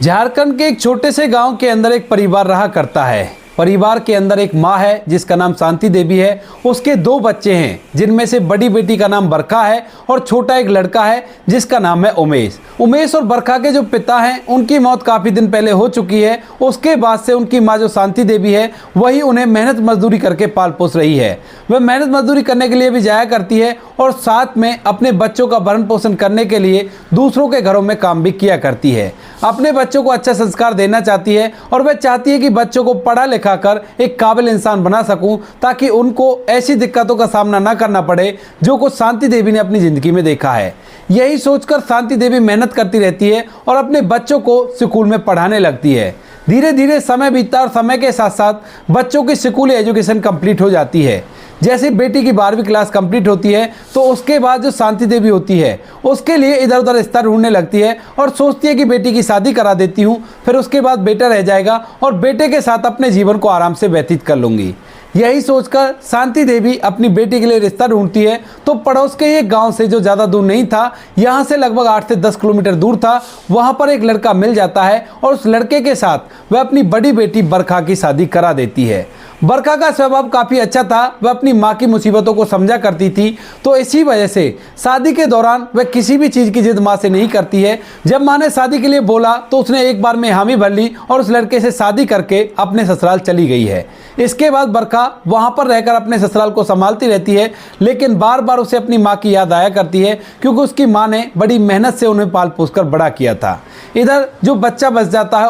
झारखंड के एक छोटे से गांव के अंदर एक परिवार रहा करता है। परिवार के अंदर एक माँ है जिसका नाम शांति देवी है। उसके दो बच्चे हैं जिनमें से बड़ी बेटी का नाम बरखा है और छोटा एक लड़का है जिसका नाम है उमेश। उमेश और बरखा के जो पिता हैं उनकी मौत काफ़ी दिन पहले हो चुकी है। उसके बाद से उनकी माँ जो शांति देवी है वही उन्हें मेहनत मजदूरी करके पाल पोस रही है। वह मेहनत मजदूरी करने के लिए भी जाया करती है और साथ में अपने बच्चों का भरण पोषण करने के लिए दूसरों के घरों में काम भी किया करती है। अपने बच्चों को अच्छा संस्कार देना चाहती है और वह चाहती है कि बच्चों को पढ़ा लिखा कर एक काबिल इंसान बना सकूं ताकि उनको ऐसी दिक्कतों का सामना ना करना पड़े जो कुछ शांति देवी ने अपनी जिंदगी में देखा है। यही सोचकर शांति देवी मेहनत करती रहती है और अपने बच्चों को स्कूल में पढ़ाने लगती है। धीरे धीरे समय बीतता और समय के साथ साथ बच्चों की स्कूल एजुकेशन कंप्लीट हो जाती है। जैसे बेटी की 12वीं क्लास कंप्लीट होती है तो उसके बाद जो शांति देवी होती है उसके लिए इधर उधर रिश्ता ढूंढने लगती है और सोचती है कि बेटी की शादी करा देती हूँ, फिर उसके बाद बेटा रह जाएगा और बेटे के साथ अपने जीवन को आराम से व्यतीत कर लूँगी। यही सोचकर शांति देवी अपनी बेटी के लिए रिश्ता ढूंढती है तो पड़ोस के एक गांव से जो ज़्यादा दूर नहीं था, यहाँ से लगभग 8 से 10 किलोमीटर दूर था, वहाँ पर एक लड़का मिल जाता है और उस लड़के के साथ वह अपनी बड़ी बेटी बरखा की शादी करा देती है। बरखा का स्वभाव काफ़ी अच्छा था, वह अपनी माँ की मुसीबतों को समझा करती थी, तो इसी वजह से शादी के दौरान वह किसी भी चीज़ की जिद माँ से नहीं करती है। जब माँ ने शादी के लिए बोला तो उसने एक बार में हामी भर ली और उस लड़के से शादी करके अपने ससुराल चली गई है। इसके बाद बरखा वहाँ पर रहकर अपने ससुराल को संभालती रहती है, लेकिन बार बार उसे अपनी माँ की याद आया करती है क्योंकि उसकी माँ ने बड़ी मेहनत से उन्हें पाल पोस कर बड़ा किया था। इधर जो बच्चा बच जाता है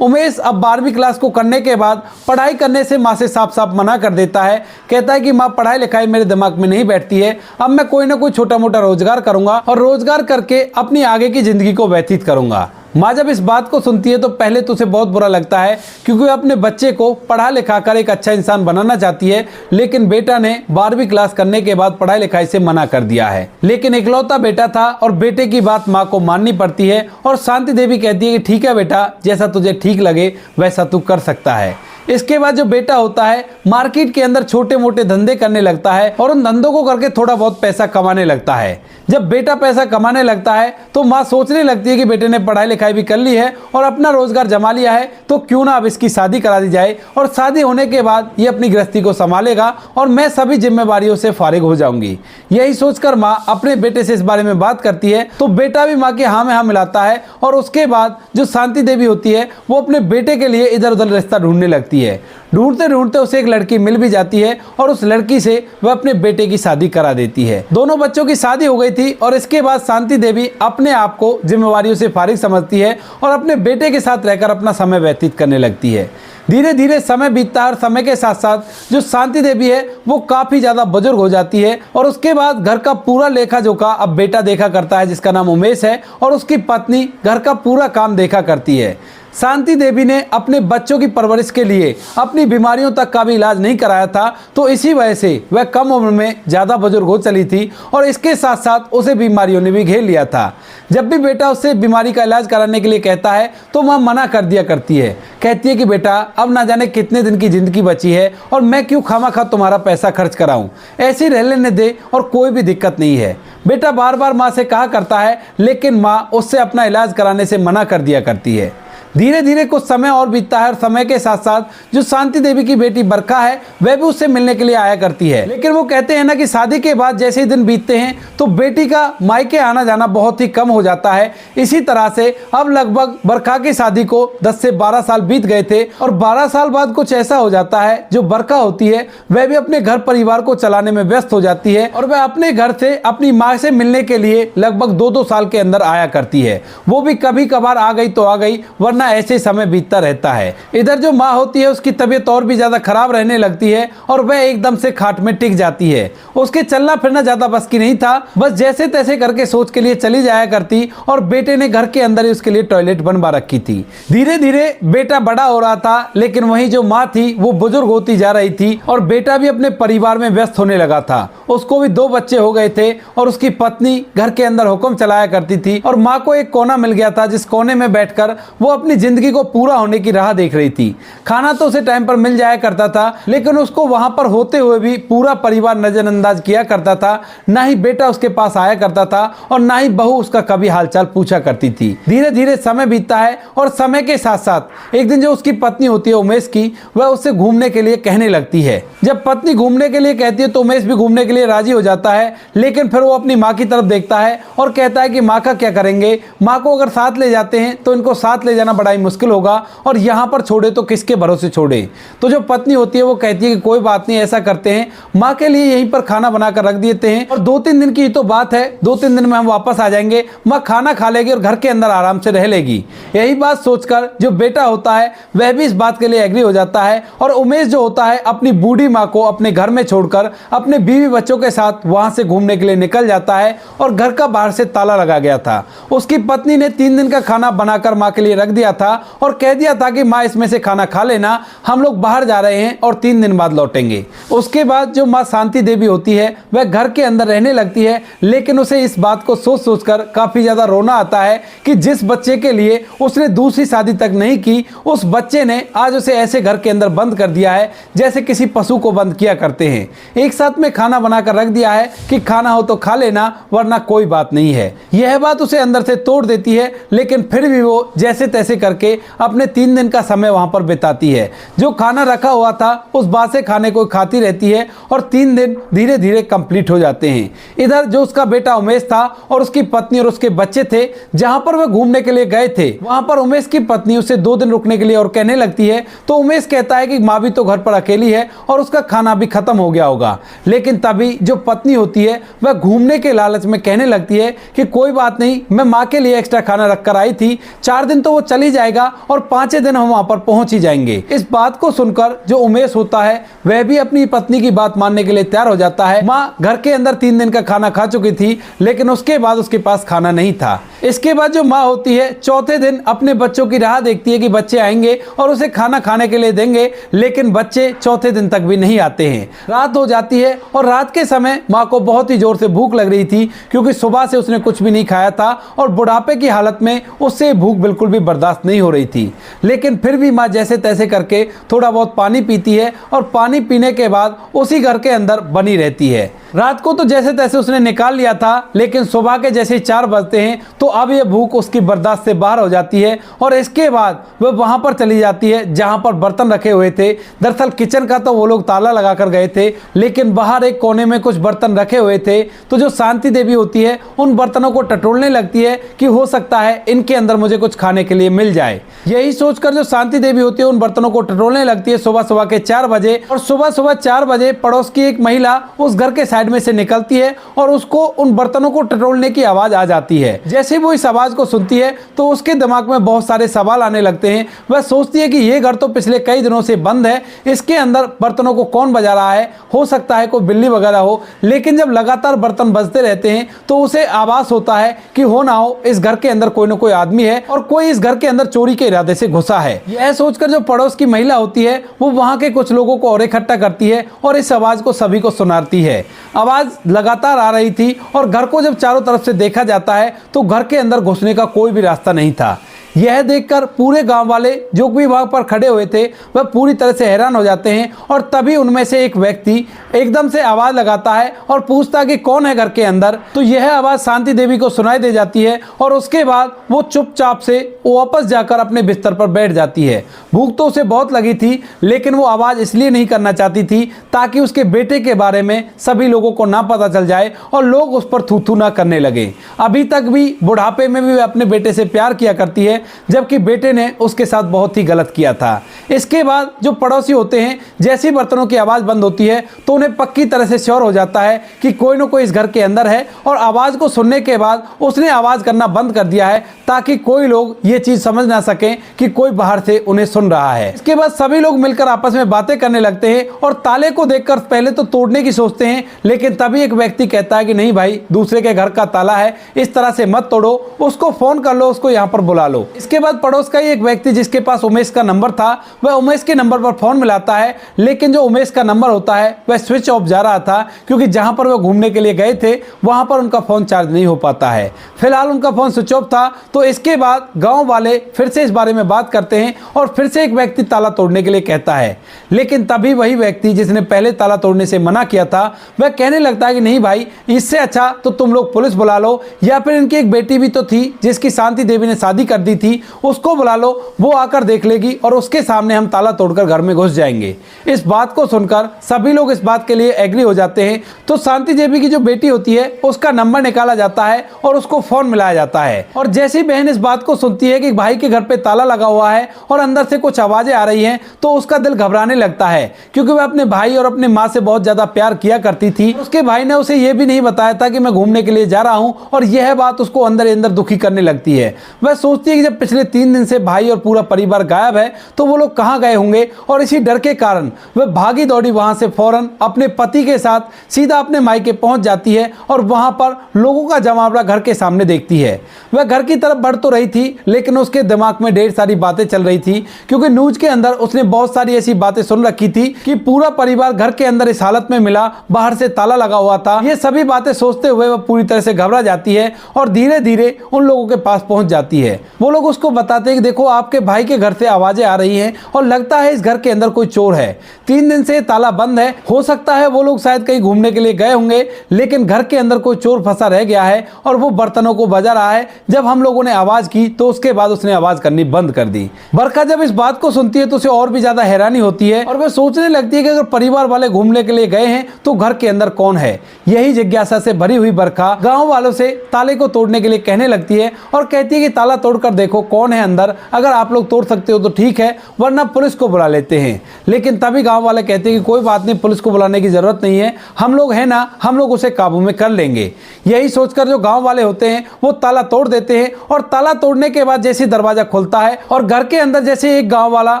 उमेश अब 12वीं क्लास को करने के बाद पढ़ाई करने से माँ से साफ साफ मना कर देता है। कहता है कि माँ पढ़ाई लिखाई मेरे दिमाग में नहीं बैठती है, अब मैं कोई ना कोई छोटा मोटा रोजगार करूंगा और रोजगार करके अपनी आगे की जिंदगी को व्यतीत करूंगा। माँ जब इस बात को सुनती है तो पहले तो उसे बहुत बुरा लगता है क्योंकि वह अपने बच्चे को पढ़ा लिखा कर एक अच्छा इंसान बनाना चाहती है, लेकिन बेटा ने 12वीं क्लास करने के बाद पढ़ाई लिखाई से मना कर दिया है। लेकिन इकलौता बेटा था और बेटे की बात माँ को माननी पड़ती है और शांति देवी कहती है कि ठीक है बेटा, जैसा तुझे ठीक लगे वैसा तू कर सकता है। इसके बाद जो बेटा होता है मार्केट के अंदर छोटे मोटे धंधे करने लगता है और उन धंधों को करके थोड़ा बहुत पैसा कमाने लगता है। जब बेटा पैसा कमाने लगता है तो माँ सोचने लगती है कि बेटे ने पढ़ाई लिखाई भी कर ली है और अपना रोजगार जमा लिया है, तो क्यों ना अब इसकी शादी करा दी जाए और शादी होने के बाद ये अपनी गृहस्थी को संभालेगा और मैं सभी जिम्मेवारियों से फारिग हो जाऊंगी। यही सोचकर माँ अपने बेटे से इस बारे में बात करती है तो बेटा भी माँ के हाँ में हाँ मिलाता है और उसके बाद जो शांति देवी होती है वो अपने बेटे के लिए इधर उधर रिश्ता ढूंढने लगती है। ढूंढते ढूंढते उसे एक लड़की मिल भी जाती है और उस लड़की से वह अपने बेटे की शादी करा देती है। दोनों बच्चों की शादी हो गई थी और इसके बाद शांति देवी अपने आप को जिम्मेवारियों से फारिग समझती है और अपने बेटे के साथ रहकर अपना समय व्यतीत करने लगती है। धीरे धीरे समय बीतता है और समय के साथ साथ जो शांति देवी है वो काफ़ी ज़्यादा बुजुर्ग हो जाती है और उसके बाद घर का पूरा लेखा जोखा अब बेटा देखा करता है जिसका नाम उमेश है और उसकी पत्नी घर का पूरा काम देखा करती है। शांति देवी ने अपने बच्चों की परवरिश के लिए अपनी बीमारियों तक का भी इलाज नहीं कराया था, तो इसी वजह से वह कम उम्र में ज़्यादा बुजुर्ग हो चली थी और इसके साथ साथ उसे बीमारियों ने भी घेर लिया था। जब भी बेटा उससे बीमारी का इलाज कराने के लिए कहता है तो वह मना कर दिया करती है। कहती है कि बेटा अब ना जाने कितने दिन की ज़िंदगी बची है और मैं क्यों खामा तुम्हारा पैसा खर्च कराऊं, ऐसे ही रह लेने दे और कोई भी दिक्कत नहीं है। बेटा बार बार माँ से कहा करता है लेकिन माँ उससे अपना इलाज कराने से मना कर दिया करती है। धीरे धीरे कुछ समय और बीतता है और समय के साथ साथ जो शांति देवी की बेटी बरखा है वह भी उससे मिलने के लिए आया करती है। लेकिन वो कहते हैं ना कि शादी के बाद जैसे ही दिन बीतते हैं तो बेटी का मायके आना जाना बहुत ही कम हो जाता है। इसी तरह से अब लगभग बरखा की शादी को 10 से 12 साल बीत गए थे और 12 साल बाद कुछ ऐसा हो जाता है, जो बरखा होती है वह भी अपने घर परिवार को चलाने में व्यस्त हो जाती है और वह अपने घर से अपनी माँ से मिलने के लिए लगभग 2-2 साल के अंदर आया करती है। वो भी कभी कभार आ गई तो आ गई, वरना ऐसे समय बीतता रहता है। इधर जो माँ होती है उसकी तबीयत और भी ज्यादा खराब रहने लगती है और वह एकदम से खाट में टिक जाती है। उसके चलना फिरना ज्यादा बस की नहीं था, बस जैसे तैसे करके सोच के लिए चली जाया करती और बेटे ने घर के अंदर ही उसके लिए टॉयलेट बनवा रखी थी। धीरे धीरे बेटा बड़ा हो रहा था, लेकिन वही जो माँ थी वो बुजुर्ग होती जा रही थी और बेटा भी अपने परिवार में व्यस्त होने लगा था। उसको भी 2 बच्चे हो गए थे और उसकी पत्नी घर के अंदर हुक्म चलाया करती थी और माँ को एक कोना मिल गया था जिस कोने में बैठकर वो अपनी अपनी जिंदगी को पूरा होने की राह देख रही थी। खाना तो उसे टाइम पर मिल जाया करता था, लेकिन उसको वहां पर होते हुए भी पूरा परिवार नजरअंदाज किया करता था। ना ही बेटा उसके पास आया करता था और ना ही बहू उसका कभी हालचाल पूछा करती थी। धीरे धीरे समय बीतता है और समय के साथ साथ एक दिन जो उसकी पत्नी होती है उमेश की, वह उससे घूमने के लिए कहने लगती है। जब पत्नी घूमने के लिए कहती है तो उमेश भी घूमने के लिए राजी हो जाता है, लेकिन फिर वो अपनी माँ की तरफ देखता है और कहता है कि माँ का क्या करेंगे, माँ को अगर साथ ले जाते हैं तो इनको साथ ले जाना बड़ा ही मुश्किल होगा और यहाँ पर छोड़े तो किसके भरोसे छोड़े। तो जो पत्नी होती है वो कहती है कि कोई बात नहीं, ऐसा करते हैं, माँ के लिए यहीं पर खाना बनाकर रख देते हैं और 2-3 दिन की तो बात है, 2-3 दिन में हम वापस आ जाएंगे, माँ खाना खा लेगी और घर के अंदर आराम से रह लेगी। यही बात सोचकर जो बेटा होता है वह भी इस बात के लिए एग्री हो जाता है और उमेश जो होता है अपनी बूढ़ी माँ को अपने घर में छोड़कर अपने बीवी बच्चों के साथ वहां से घूमने के लिए निकल जाता है और घर का बाहर से ताला लगा गया था। उसकी पत्नी ने 3 दिन का खाना बनाकर माँ के लिए रख दिया था और कह दिया था कि माँ इसमें से खाना खा लेना, हम लोग बाहर जा रहे हैं और 3 दिन बाद लौटेंगे। उसके बाद जो माँ शांति देवी होती है वह घर के अंदर रहने लगती है, लेकिन उसे इस बात को सोच सोचकर काफी ज्यादा रोना आता है कि जिस बच्चे के लिए उसने दूसरी शादी तक नहीं की, उस बच्चे ने आज उसे ऐसे घर के अंदर बंद कर दिया है जैसे किसी पशु को बंद किया करते हैं। एक साथ में खाना बनाकर रख दिया है कि खाना हो तो खा लेना वरना कोई बात नहीं है। यह बात उसे अंदर से तोड़ देती है, लेकिन फिर भी वो जैसे तैसे करके अपने 3 दिन का समय वहां पर बिताती है। जो खाना रखा हुआ था उस बासे खाने को खाती रहती है और 3 दिन धीरे धीरे कंप्लीट हो जाते हैं। इधर जो उसका बेटा उमेश था और उसकी पत्नी और उसके बच्चे थे, जहां पर वह घूमने के लिए गए थे, वहां पर उमेश की पत्नी उसे 2 दिन रुकने के लिए और कहने लगती है। तो उमेश कहता है कि माँ भी तो घर पर अकेली है और उसका खाना भी खत्म हो गया होगा। लेकिन तभी जो पत्नी होती है वह घूमने के लालच में कहने लगती है कि कोई बात नहीं, मैं माँ के लिए एक्स्ट्रा खाना रखकर आई थी, 4 दिन तो वो चली जाएगा और 5वें दिन हम वहां पर पहुंच ही जाएंगे। इस बात को सुनकर जो उमेश होता है वह भी अपनी पत्नी की बात मानने के लिए तैयार हो जाता है। माँ घर के अंदर 3 दिन का खाना खा चुकी थी, लेकिन उसके बाद उसके पास खाना नहीं था। इसके बाद जो माँ होती है 4थे दिन अपने बच्चों की राह देखती है कि बच्चे आएंगे और उसे खाना खाने के लिए देंगे, लेकिन बच्चे 4थे दिन तक भी नहीं आते हैं। रात हो जाती है और रात के समय माँ को बहुत ही जोर से भूख लग रही थी, क्योंकि सुबह से उसने कुछ भी नहीं खाया था और बुढ़ापे की हालत में उससे भूख बिल्कुल भी बर्दाश्त नहीं हो रही थी। लेकिन फिर भी माँ जैसे तैसे करके थोड़ा बहुत पानी पीती है और पानी पीने के बाद उसी घर के अंदर बनी रहती है। रात को तो जैसे तैसे उसने निकाल लिया था, लेकिन सुबह के जैसे 4 बजते हैं तो अब यह भूख उसकी बर्दाश्त से बाहर हो जाती है और इसके बाद वह वहां पर चली जाती है जहां पर बर्तन रखे हुए थे। दरअसल किचन का तो वो लोग ताला लगाकर गए थे, लेकिन बाहर एक कोने में कुछ बर्तन रखे हुए थे। तो जो शांति देवी होती है उन बर्तनों को टटोलने लगती है कि हो सकता है इनके अंदर मुझे कुछ खाने के लिए मिल जाए। यही सोचकर जो शांति देवी होती है उन बर्तनों को टटोलने लगती है सुबह के 4 बजे। और सुबह 4 बजे पड़ोस की एक महिला उस घर के साइड में से निकलती है और उसको उन बर्तनों को टटोलने की आवाज आ जाती है। जैसे वो इस आवाज को सुनती है तो उसके दिमाग में बहुत सारे सवाल आने लगते हैं। वह सोचती है कि ये घर तो पिछले कई दिनों से बंद है, इसके अंदर बर्तनों को कौन बजा रहा है, हो सकता है कोई बिल्ली वगैरह हो। लेकिन जब लगातार बर्तन बजते रहते हैं तो उसे आभास होता है कि हो ना हो इस घर के अंदर कोई ना कोई आदमी है और कोई इस घर के अंदर चोरी के इरादे से घुसा है। यह सोचकर जो पड़ोस की महिला होती है वो वहां के कुछ लोगों को और इकट्ठा करती है और इस आवाज को सभी को सुनाती है। आवाज लगातार आ रही थी और घर को जब चारों तरफ से देखा जाता है तो घर के अंदर घुसने का कोई भी रास्ता नहीं था। यह देखकर पूरे गांव वाले जो भी वहां पर खड़े हुए थे वह पूरी तरह से हैरान हो जाते हैं और तभी उनमें से एक व्यक्ति एकदम से आवाज लगाता है और पूछता कि कौन है घर के अंदर। तो यह आवाज शांति देवी को सुनाई दे जाती है और उसके बाद वो चुपचाप से वापस जाकर अपने बिस्तर पर बैठ जाती है। भूख तो उसे बहुत लगी थी, लेकिन वो आवाज इसलिए नहीं करना चाहती थी ताकि उसके बेटे के बारे में सभी लोगों को ना पता चल जाए और लोग उस पर थू थू ना करने लगे। अभी तक भी बुढ़ापे में भी वह अपने बेटे से प्यार किया करती है, जबकि बेटे ने उसके साथ बहुत ही गलत किया था। इसके बाद जो पड़ोसी होते हैं जैसी बर्तनों की आवाज बंद होती है तो उन्हें पक्की तरह से श्योर हो जाता है कि कोई ना कोई इस घर के अंदर है और आवाज को सुनने के बाद उसने आवाज करना बंद कर दिया है ताकि कोई लोग ये चीज समझ ना सकें कि कोई बाहर से उन्हें सुन रहा है। इसके बाद सभी लोग मिलकर आपस में बातें करने लगते हैं और ताले को देखकर पहले तो तोड़ने की सोचते हैं, लेकिन तभी एक व्यक्ति कहता है कि नहीं भाई, दूसरे के घर का ताला है, इस तरह से मत तोड़ो, उसको फोन कर लो, उसको यहाँ पर बुला लो। इसके बाद पड़ोस का ही एक व्यक्ति जिसके पास उमेश का नंबर था वह उमेश के नंबर पर फोन मिलाता है, लेकिन जो उमेश का नंबर होता है वह स्विच ऑफ जा रहा था, क्योंकि जहां पर वह घूमने के लिए गए थे वहां पर उनका फोन चार्ज नहीं हो पाता है। फिलहाल उनका फोन स्विच ऑफ था। तो इसके बाद गांव वाले फिर से इस बारे में बात करते हैं और फिर से एक व्यक्ति ताला तोड़ने के लिए कहता है, लेकिन तभी वही व्यक्ति जिसने पहले ताला तोड़ने से मना किया था वह कहने लगता है कि नहीं भाई, इससे अच्छा तो तुम लोग पुलिस बुला लो, या फिर इनकी एक बेटी भी तो थी जिसकी शांति देवी ने शादी कर दी थी, उसको बुला लो, वो आकर देख लेगी और उसके सामने हम ताला तोड़कर घर में घुस जाएंगे। इस बात को सुनकर सभी लोग इस बात के लिए एग्री हो जाते हैं। तो शांति देवी की जो बेटी होती है उसका नंबर निकाला जाता है और उसको फोन मिलाया जाता है। और जैसी बहन इस बात को सुनती है कि भाई के घर पे ताला लगा हुआ है और अंदर से कुछ आवाजें आ रही हैं, तो उसका दिल घबराने लगता है, क्योंकि वह अपने भाई और अपने माँ से बहुत ज्यादा प्यार किया करती थी। उसके भाई ने उसे यह भी नहीं बताया था कि मैं घूमने के लिए जा रहा हूं, और यह बात उसको अंदर ही अंदर दुखी करने लगती है। वह सोचती है कि जब पिछले 3 दिन से भाई और पूरा परिवार गायब है तो वो लोग कहां गए होंगे, और इसी डर के कारण वह भागी दौड़ी वहां से फौरन अपने पति के साथ सीधा अपने मायके पहुंच जाती है और वहां पर लोगों का जमावड़ा घर के सामने देखती है। वह घर की तरफ बढ़ तो रही थी, लेकिन उसके दिमाग में ढेर सारी बातें चल रही थी, क्योंकि न्यूज के अंदर उसने बहुत सारी ऐसी बातें सुन रखी थी कि पूरा परिवार घर के अंदर इस हालत में मिला, बाहर से ताला लगा हुआ था। ये सभी बातें सोचते हुए वह पूरी तरह से घबरा जाती है और धीरे धीरे उन लोगों के पास पहुंच जाती है। वो लोग उसको बताते हैं कि देखो, आपके भाई के घर से आवाजें आ रही हैं और लगता है इस घर के अंदर कोई चोर है। 3 दिन से ताला बंद है, हो सकता है वो लोग शायद कहीं घूमने के लिए गए होंगे, लेकिन घर के अंदर कोई चोर फंसा रह गया है और वो बर्तनों को बजा रहा है। जब हम लोगों ने आवाज की तो उसके बाद उसने आवाज करनी बंद कर दी। बरखा जब इस बात को सुनती है तो उसे और भी ज्यादा हैरानी होती है और वह सोचने लगती है कि अगर परिवार वाले घूमने के लिए गए हैं तो घर के अंदर कौन है। यही जिज्ञासा से भरी हुई बरखा गांव वालों से ताले को तोड़ने के लिए कहने लगती है और कहती है कि ताला तोड़कर देखो कौन है अंदर, अगर आप लोग तोड़ सकते हो तो ठीक है, वरना पुलिस को बुला लेते हैं। लेकिन तभी गांव वाले कहते हैं कि कोई बात नहीं, पुलिस को बुलाने की जरूरत नहीं है, हम लोग हैं ना, हम लोग उसे काबू में कर लेंगे। यही सोचकर जो गांव वाले होते हैं वो ताला तोड़ देते हैं, और ताला तोड़ने के बाद जैसे दरवाजा खुलता है और घर के अंदर जैसे एक गांव वाला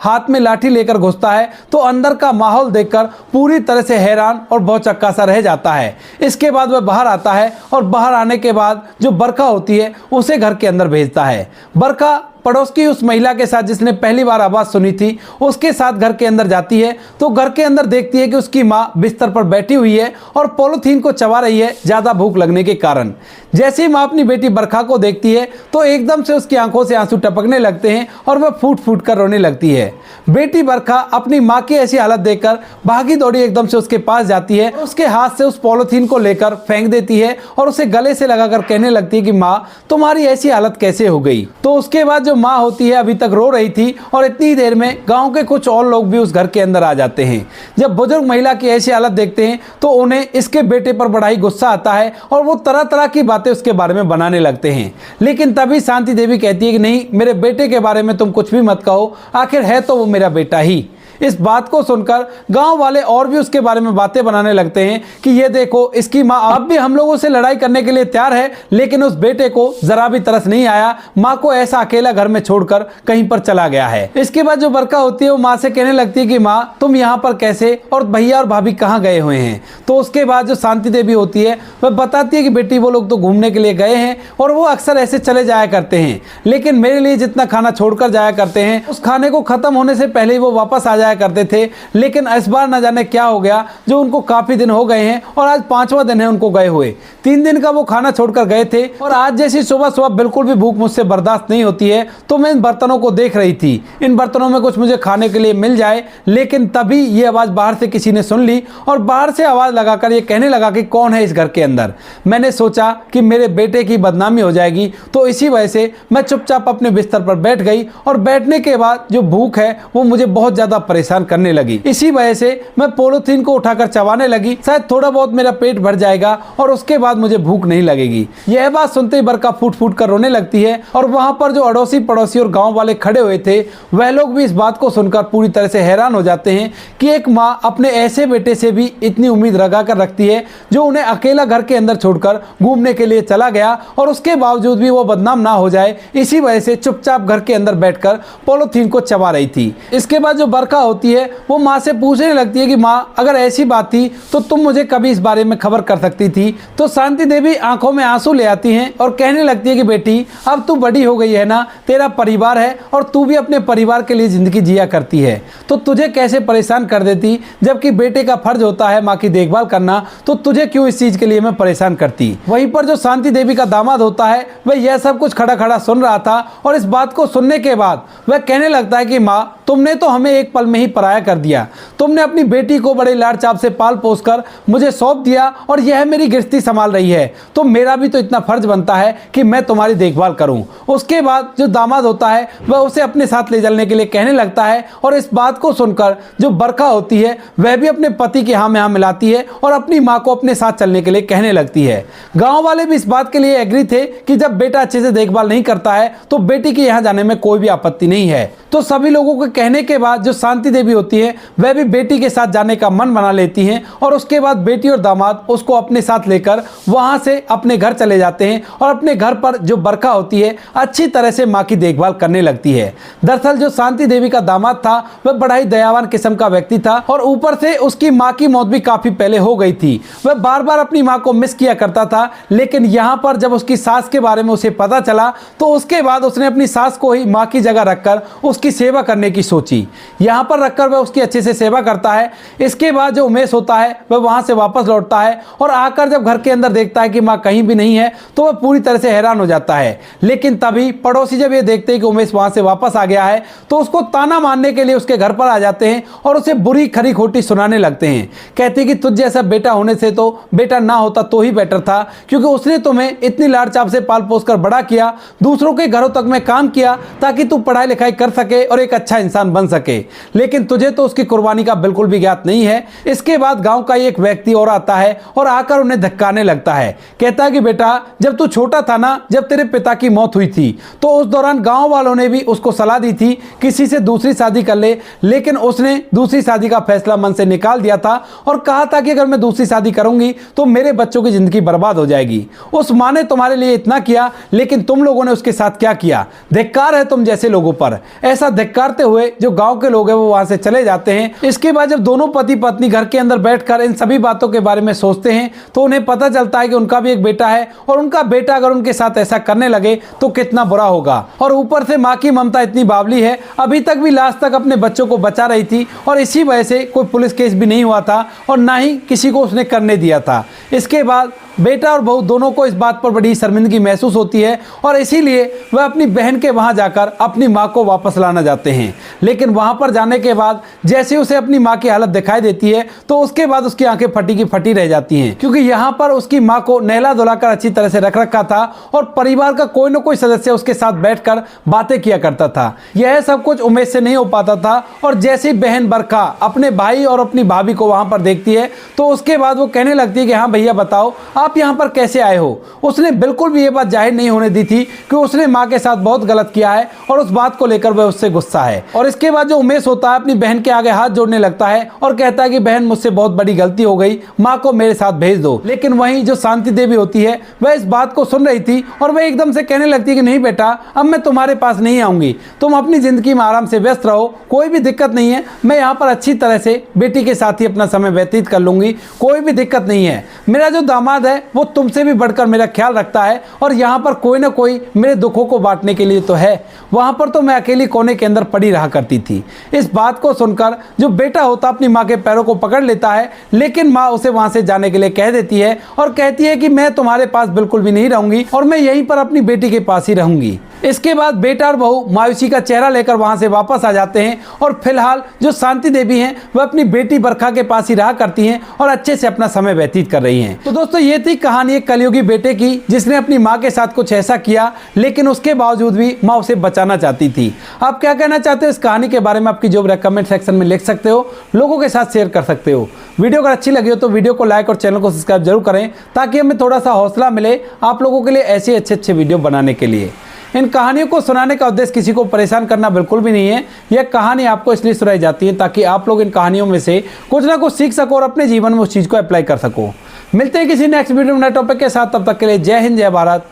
हाथ में लाठी लेकर घुसता है, तो अंदर का माहौल देखकर पूरी तरह से हैरान और भौचक्का सा रह जाता है। इसके बाद वह बाहर आता है और बाहर आने के बाद जो बरखा होती है उसे घर के अंदर भेजता है। बरखा पड़ोस की उस महिला के साथ जिसने पहली बार आवाज सुनी थी उसके साथ घर के अंदर जाती है, तो घर के अंदर देखती है कि उसकी माँ बिस्तर पर बैठी हुई है और पॉलीथीन को चबा रही है ज्यादा भूख लगने के कारण। जैसे ही माँ अपनी बेटी बरखा को देखती है तो एकदम से उसकी आंखों से आंसू टपकने लगते हैं और वह फूट फूट कर रोने लगती है। बेटी बरखा अपनी माँ की ऐसी हालत देखकर भागी दौड़ी एकदम से उसके पास जाती है, उसके हाथ से उस पॉलीथीन को लेकर फेंक देती है और उसे गले से लगाकर कहने लगती है कि माँ, तुम्हारी ऐसी हालत कैसे हो गई। तो उसके बाद जो माँ होती है अभी तक रो रही थी और इतनी देर में गांव के कुछ और लोग भी उस घर के अंदर आ जाते हैं। जब बुजुर्ग महिला की ऐसी हालत देखते हैं तो उन्हें इसके बेटे पर बड़ा ही गुस्सा आता है और वो तरह तरह की बातें उसके बारे में बनाने लगते हैं। लेकिन तभी शांति देवी कहती है कि नहीं, मेरे बेटे के बारे में तुम कुछ भी मत कहो, आखिर है तो वो मेरा बेटा ही। इस बात को सुनकर गांव वाले और भी उसके बारे में बातें बनाने लगते हैं कि ये देखो, इसकी माँ अब भी हम लोगों से लड़ाई करने के लिए तैयार है, लेकिन उस बेटे को जरा भी तरस नहीं आया, माँ को ऐसा अकेला घर में छोड़कर कहीं पर चला गया है। इसके बाद जो बरखा होती है वो माँ से कहने लगती है कि माँ, तुम यहाँ पर कैसे, और भैया और भाभी कहाँ गए हुए हैं। तो उसके बाद जो शांति देवी होती है वह बताती है कि बेटी, वो लोग तो घूमने के लिए गए हैं और वो अक्सर ऐसे चले जाया करते हैं, लेकिन मेरे लिए जितना खाना छोड़कर जाया करते हैं उस खाने को खत्म होने से पहले ही वो वापस आ जाया करते थे। लेकिन इस बार न जाने क्या हो गया, जो उनको काफी दिन हो गए हैं और आज 5वां दिन है उनको गए हुए। 3 दिन का वो खाना छोड़कर गए थे और आज जैसी सुबह सुबह बिल्कुल भी भूख मुझसे बर्दाश्त नहीं होती है, तो मैं इन बर्तनों को देख रही थी, इन बर्तनों में कुछ मुझे खाने के लिए मिल जाए। लेकिन तभी ये आवाज बाहर से किसी ने सुन ली और बाहर से आवाज लगाकर ये कहने लगा कि कौन है इस घर के अंदर। मैंने सोचा कि मेरे बेटे की बदनामी हो जाएगी, तो इसी वजह से मैं चुपचाप अपने बिस्तर पर बैठ गई और बैठने के बाद जो भूख है वो मुझे बहुत ज्यादा परेशान करने लगी। इसी वजह से मैं पॉलीथीन को उठाकर चबाने लगी, शायद थोड़ा बहुत मेरा पेट भर जाएगा और उसके बाद मुझे भूख नहीं लगेगी। यह बात सुनते ही बरखा फूट फूट कर रोने लगती है और वहां पर जो अड़ोसी पड़ोसी और गांव वाले खड़े हुए थे वह लोग भी इस बात को सुनकर पूरी तरह से हैरान हो जाते हैं कि एक माँ अपने ऐसे बेटे से भी इतनी उम्मीद लगा कर रखती है जो उन्हें अकेला घर के अंदर छोड़कर घूमने के लिए चला गया, और उसके बावजूद भी वो बदनाम ना हो जाए इसी वजह से चुपचाप घर के अंदर बैठकर पॉलीथीन को चबा रही थी। इसके बाद जो बरखा होती है वो माँ से पूछने लगती है कि माँ, अगर ऐसी बात थी तो तुम मुझे कभी इस बारे में खबर कर सकती थी। तो शांति देवी आंखों में आंसू ले आती हैं और कहने लगती है कि बेटी, अब तू बड़ी हो गई है ना, तेरा परिवार है और तू भी अपने परिवार के लिए ज़िंदगी जिया करती है, तो तुझे कैसे परेशान कर देती, जबकि बेटे का फर्ज होता है माँ की देखभाल करना, तो तुझे क्यों इस चीज़ के लिए मैं परेशान करती। वहीं पर जो शांति देवी का दामाद होता है वह यह सब कुछ खड़ा खड़ा सुन रहा था और इस बात को सुनने के बाद वह कहने लगता है कि माँ, तुमने तो हमें एक पल में ही पराया कर दिया। तुमने अपनी बेटी को बड़े लाड़ चाव से पाल पोस कर मुझे सौंप दिया और यह मेरी गृहस्थी संभाल रही है, तो मेरा भी तो इतना फर्ज बनता है कि मैं तुम्हारी देखभाल करूं। उसके बाद जो दामाद होता है वह उसे अपने साथ ले चलने के लिए कहने लगता है और इस बात को सुनकर जो बरखा होती है वह भी अपने पति के हाँ में हाँ मिलाती है और अपनी माँ को अपने साथ चलने के लिए कहने लगती है। गाँव वाले भी इस बात के लिए एग्री थे कि जब बेटा अच्छे से देखभाल नहीं करता है तो बेटी के यहाँ जाने में कोई भी आपत्ति नहीं है। तो सभी लोगों के कहने के बाद जो शांति देवी होती है वह भी बेटी के साथ जाने का मन बना लेती हैं और उसके बाद बेटी और दामाद उसको अपने साथ लेकर वहां से अपने घर चले जाते हैं और अपने घर पर जो बरखा होती है अच्छी तरह से माँ की देखभाल करने लगती है। दरअसल जो शांति देवी का दामाद था वह बड़ा ही दयावान किस्म का व्यक्ति था और ऊपर से उसकी माँ की मौत भी काफी पहले हो गई थी। वह बार बार अपनी माँ को मिस किया करता था, लेकिन यहाँ पर जब उसकी सास के बारे में उसे पता चला तो उसके बाद उसने अपनी सास को ही माँ की जगह रखकर उसकी सेवा करने की सोची। यहाँ पर रखकर वह उसकी अच्छे से सेवा करता है। इसके बाद जो उमेश होता है वह वहाँ से वापस लौटता है और आकर जब घर के अंदर देखता है कि माँ कहीं भी नहीं है तो वह पूरी तरह से हैरान हो जाता है। लेकिन तभी पड़ोसी जब ये देखते हैं कि उमेश वहाँ से वापस आ गया है तो उसको ताना मारने के लिए उसके घर पर आ जाते हैं और उसे बुरी खरी खोटी सुनाने लगते हैं। कहते हैं कि तुझ जैसा बेटा होने से तो बेटा ना होता तो ही बेटर था, क्योंकि उसने तुम्हें इतनी लाड़ चाव से पाल पोस कर बड़ा किया, दूसरों के घरों तक में काम किया ताकि तू पढ़ाई लिखाई कर सके और एक अच्छा इंसान बन सके, लेकिन तुझे तो उसकी कुर्बानी का बिल्कुल भी ज्ञात नहीं है। इसके बाद गांव का एक व्यक्ति और आता है और आकर उन्हें धक्काने लगता है। कहता है कि बेटा, जब तू छोटा था ना, जब तेरे पिता की मौत हुई थी तो उस दौरान गांव वालों ने भी उसको सलाह दी थी किसी से दूसरी शादी कर ले, लेकिन उसने दूसरी शादी का फैसला मन से निकाल दिया था और कहा था कि अगर मैं दूसरी शादी करूंगी तो मेरे बच्चों की जिंदगी बर्बाद हो जाएगी। उस माँ ने तुम्हारे लिए इतना किया, लेकिन तुम लोगों ने उसके साथ क्या किया। धिक्कार है तुम जैसे लोगों पर। ऐसा धिक्कारते हुए जो गांव के लोग हैं वो वहां से चले जाते हैं। इसके बाद जब दोनों पति पत्नी घर के अंदर बैठकर इन सभी बातों के बारे में सोचते हैं तो उन्हें पता चलता है कि उनका भी एक बेटा है और उनका बेटा अगर उनके साथ ऐसा करने लगे तो कितना बुरा होगा। और ऊपर से माँ की ममता इतनी बावली है, अभी तक भी लास्ट तक अपने बच्चों को बचा रही थी और इसी वजह से कोई पुलिस केस भी नहीं हुआ था और ना ही किसी को उसने करने दिया था। इसके बाद बेटा और बहू दोनों को इस बात पर बड़ी शर्मिंदगी महसूस होती है और इसीलिए वह अपनी बहन के वहां जाकर अपनी मां को वापस लाना चाहते हैं। लेकिन वहां पर जाने के बाद जैसे उसे अपनी मां की हालत दिखाई देती है तो उसके बाद उसकी आंखें फटी की फटी रह जाती हैं, क्योंकि यहाँ पर उसकी मां को नहला धुलाकर अच्छी तरह से रख रखा था और परिवार का कोई न कोई सदस्य उसके साथ बैठकर बातें किया करता था। यह सब कुछ उमेश से नहीं हो पाता था और जैसे बहन बरखा अपने भाई और अपनी भाभी को वहां पर देखती है तो उसके बाद वो कहने लगती है कि हाँ भैया बताओ आप यहाँ पर कैसे आए हो। उसने बिल्कुल भी ये बात जाहिर नहीं होने दी थी कि उसने माँ के साथ बहुत गलत किया है और उस बात को लेकर वह उससे गुस्सा है। और इसके बाद जो उमेश होता है अपनी बहन के आगे हाथ जोड़ने लगता है और कहता है कि बहन मुझसे बहुत बड़ी गलती हो गई, माँ को मेरे साथ भेज दो। लेकिन वहीं जो शांति देवी होती है वह इस बात को सुन रही थी और वह एकदम से कहने लगती है कि नहीं बेटा, अब मैं तुम्हारे पास नहीं आऊंगी, तुम अपनी जिंदगी में आराम से व्यस्त रहो, कोई भी दिक्कत नहीं है, मैं यहाँ पर अच्छी तरह से बेटी के साथ ही अपना समय व्यतीत कर लूंगी, कोई भी दिक्कत नहीं है। मेरा जो दामाद है वो तुमसे भी बढ़कर मेरा ख्याल रखता है और यहाँ पर कोई ना कोई मेरे दुखों को बांटने के लिए तो है। वहाँ पर तो मैं अकेली कोने के अंदर पड़ी रहा करती थी। इस बात को सुनकर जो बेटा होता अपनी माँ के पैरों को पकड़ लेता है, लेकिन माँ उसे वहाँ से जाने के लिए कह देती है और कहती है कि मैं तुम्हारे पास बिल्कुल भी नहीं रहूंगी और मैं यहीं पर अपनी बेटी के पास ही रहूंगी। इसके बाद बेटा और बहू मायूसी का चेहरा लेकर वहां से वापस आ जाते हैं और फिलहाल जो शांति देवी हैं वह अपनी बेटी बरखा के पास ही रहा करती हैं और अच्छे से अपना समय व्यतीत कर रही हैं। तो दोस्तों ये थी कहानी एक कलयुगी बेटे की जिसने अपनी माँ के साथ कुछ ऐसा किया, लेकिन उसके बावजूद भी माँ उसे बचाना चाहती थी। आप क्या कहना चाहते हो इस कहानी के बारे में? आपकी जो कमेंट सेक्शन में लिख सकते हो, लोगों के साथ शेयर कर सकते हो। वीडियो अगर अच्छी लगी हो तो वीडियो को लाइक और चैनल को सब्सक्राइब जरूर करें ताकि हमें थोड़ा सा हौसला मिले आप लोगों के लिए ऐसे अच्छे वीडियो बनाने के लिए। इन कहानियों को सुनाने का उद्देश्य किसी को परेशान करना बिल्कुल भी नहीं है। यह कहानी आपको इसलिए सुनाई जाती है ताकि आप लोग इन कहानियों में से कुछ ना कुछ सीख सको और अपने जीवन में उस चीज़ को अप्लाई कर सको। मिलते हैं किसी नेक्स्ट वीडियो में नए टॉपिक के साथ, तब तक के लिए जय हिंद, जय भारत,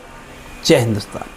जय हिंदुस्तान।